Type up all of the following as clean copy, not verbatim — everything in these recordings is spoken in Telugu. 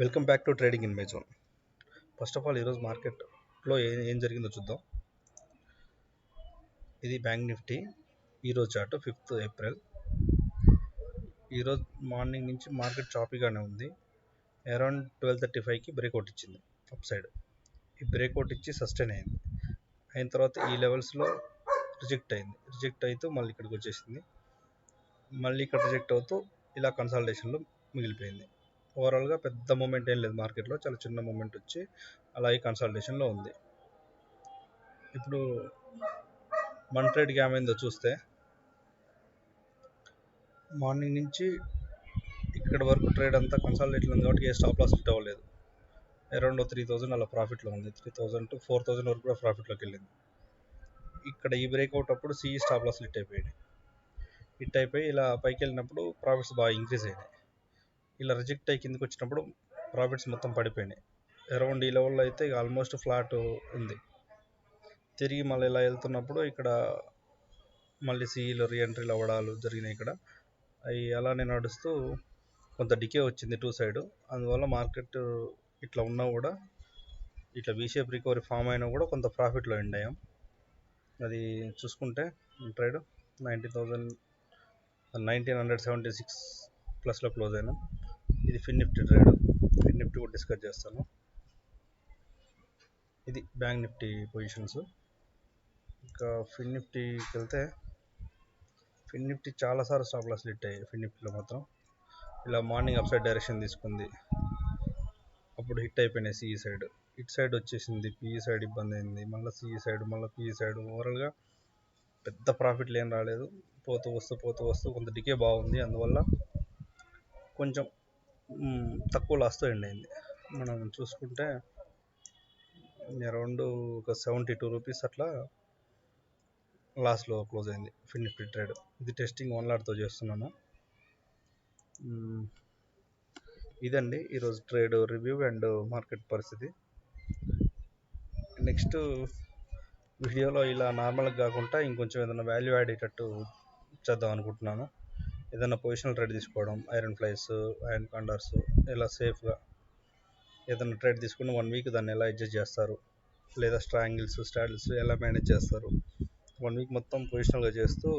Welcome back to trading in my zone. First of all ఈరోజు మార్కెట్లో ఏం జరిగిందో చూద్దాం. ఇది బ్యాంక్ నిఫ్టీ ఈరోజు చార్ట్ 5th ఏప్రిల్. ఈరోజు మార్నింగ్ నుంచి మార్కెట్ చాపీగానే ఉంది. అరౌండ్ 12:35కి బ్రేక్అవుట్ ఇచ్చింది అప్ సైడ్. ఈ బ్రేక్అవుట్ ఇచ్చి సస్టైన్ అయింది. అయిన తర్వాత ఈ లెవెల్స్లో రిజెక్ట్ అయింది. రిజెక్ట్ అవుతూ మళ్ళీ ఇక్కడికి వచ్చేసింది. మళ్ళీ ఇక్కడ రిజెక్ట్ అవుతూ ఇలా కన్సాలిడేషన్లో మిగిలిపోయింది. ఓవరాల్గా పెద్ద మూమెంట్ ఏం లేదు మార్కెట్లో, చాలా చిన్న మూమెంట్ వచ్చి అలాగే కన్సాలిడేషన్లో ఉంది. ఇప్పుడు మన ట్రేడ్కి ఏమైందో చూస్తే, మార్నింగ్ నుంచి ఇక్కడ వరకు ట్రేడ్ అంతా కన్సాలిడేషన్ ఉంది కాబట్టి ఏ స్టాప్ లాస్ హిట్ అవ్వలేదు. అరౌండ్ 3000 అలా ప్రాఫిట్లో ఉంది. 3000 to 4000 వరకు కూడా ప్రాఫిట్లోకి వెళ్ళింది. ఇక్కడ ఈ బ్రేక్అవుట్ అప్పుడు సిఈ స్టాప్ లాస్ హిట్ అయిపోయి ఇలా పైకి వెళ్ళినప్పుడు ప్రాఫిట్స్ బాగా ఇంక్రీజ్ అయినాయి. ఇలా రిజెక్ట్ అయ్యి కిందకి వచ్చినప్పుడు ప్రాఫిట్స్ మొత్తం పడిపోయినాయి. అరౌండ్ ఈ లెవెల్లో అయితే ఆల్మోస్ట్ ఫ్లాట్ ఉంది. తిరిగి మళ్ళీ ఇలా వెళ్తున్నప్పుడు ఇక్కడ మళ్ళీ సిఈలో రీఎంట్రీలు అవ్వడాలు జరిగినాయి. ఇక్కడ అవి అలానే నడుస్తూ కొంత డికే వచ్చింది టూ సైడ్. అందువల్ల మార్కెట్ ఇట్లా ఉన్నా కూడా, ఇట్లా వీషేప్ రికవరీ ఫామ్ అయినా కూడా కొంత ప్రాఫిట్లో ఎండ్ అయ్యాం. అది చూసుకుంటే ట్రేడ్ 1976 ప్లస్లో క్లోజ్ అయినాం. ఇది ఫిన్ నిఫ్టీ ట్రేడ్. ఫిన్ నిఫ్టీ కూడా డిస్కస్ చేస్తాను. ఇది బ్యాంక్ నిఫ్టీ పొజిషన్స్. ఇంకా ఫిన్ నిఫ్టీకి వెళ్తే, ఫిన్ నిఫ్టీ చాలాసార్లు స్టాప్ లాస్ హిట్ అయ్యాయి. ఫిన్ నిఫ్టీలో మాత్రం ఇలా మార్నింగ్ అప్ సైడ్ డైరెక్షన్ తీసుకుంది, అప్పుడు హిట్ అయిపోయినాయి. సిఈ సైడ్ ఇటు సైడ్ వచ్చేసింది, పిఈ సైడ్ ఇబ్బంది అయింది, మళ్ళీ సిఈ సైడ్, మళ్ళీ పిఈ సైడ్. ఓవరాల్గా పెద్ద ప్రాఫిట్లు ఏం రాలేదు. పోతూ వస్తూ కొంత డికే బాగుంది. అందువల్ల కొంచెం తక్కువ లాస్తో ఎండ్ అయింది. మనం చూసుకుంటే అరౌండ్ ఒక 72 రూపీస్ అట్లా లాస్ట్లో క్లోజ్ అయింది ఫిన్ నిఫ్టీ ట్రేడ్. ఇది టెస్టింగ్ 1 లాట్తో చేస్తున్నాను. ఇదండి ఈరోజు ట్రేడ్ రివ్యూ అండ్ మార్కెట్ పరిస్థితి. నెక్స్ట్ వీడియోలో ఇలా నార్మల్గా కాకుండా ఇంకొంచెం ఏదైనా వాల్యూ యాడ్ అయ్యేటట్టు చేద్దాం అనుకుంటున్నాను. ఏదైనా పొజిషనల్ ట్రేడ్ తీసుకోవడం, ఐరన్ ఫ్లైస్, ఐరన్ కాండర్స్, ఇలా సేఫ్గా ఏదైనా ట్రేడ్ తీసుకుని 1 వీక్ దాన్ని ఎలా అడ్జస్ట్ చేస్తారు, లేదా స్ట్రాంగిల్స్, స్టాడిల్స్ ఎలా మేనేజ్ చేస్తారు, 1 వీక్ మొత్తం పొజిషనల్గా చేస్తూ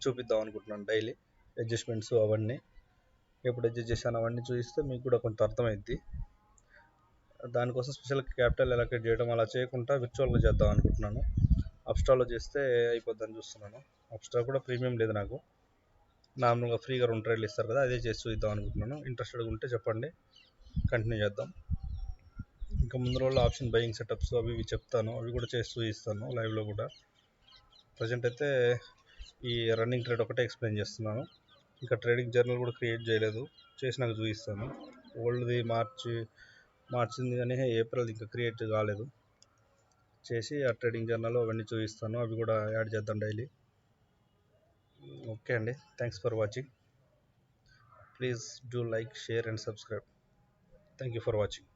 చూపిద్దాం అనుకుంటున్నాను. డైలీ అడ్జస్ట్మెంట్స్ అవన్నీ ఎప్పుడు అడ్జస్ట్ చేశాను అవన్నీ చూపిస్తే మీకు కూడా కొంత అర్థమైద్ది. దానికోసం స్పెషల్ క్యాపిటల్ ఎలకేట్ చేయడం అలా చేయకుండా విర్చువల్గా చేద్దాం అనుకుంటున్నాను. అప్స్టాల్లో చేస్తే అయిపోద్దని చూస్తున్నాను. అప్స్టా కూడా ప్రీమియం లేదు నాకు, నార్మల్గా ఫ్రీగా 2 ట్రేడ్లు ఇస్తారు కదా, అదే చేసి చూద్దాం అనుకుంటున్నాను. ఇంట్రెస్టెడ్గా ఉంటే చెప్పండి, కంటిన్యూ చేద్దాం. ఇంకా ముందు రోజుల్లో ఆప్షన్ బయింగ్ సెటప్స్ అవి ఇవి చెప్తాను, అవి కూడా చేసి చూపిస్తాను లైవ్లో కూడా. ప్రజెంట్ అయితే ఈ రన్నింగ్ ట్రేడ్ ఒకటే ఎక్స్ప్లెయిన్ చేస్తున్నాను. ఇంకా ట్రేడింగ్ జర్నల్ కూడా క్రియేట్ చేయలేదు, చేసినాక చూపిస్తాను. ఓల్డ్ది మార్చింది కానీ ఏప్రిల్ ఇంకా క్రియేట్ కాలేదు. చేసి ఆ ట్రేడింగ్ జర్నల్ అవన్నీ చూపిస్తాను, అవి కూడా యాడ్ చేద్దాం డైలీ. ఓకే అండి, thanks for watching. Please do like, share and subscribe. Thank you for watching.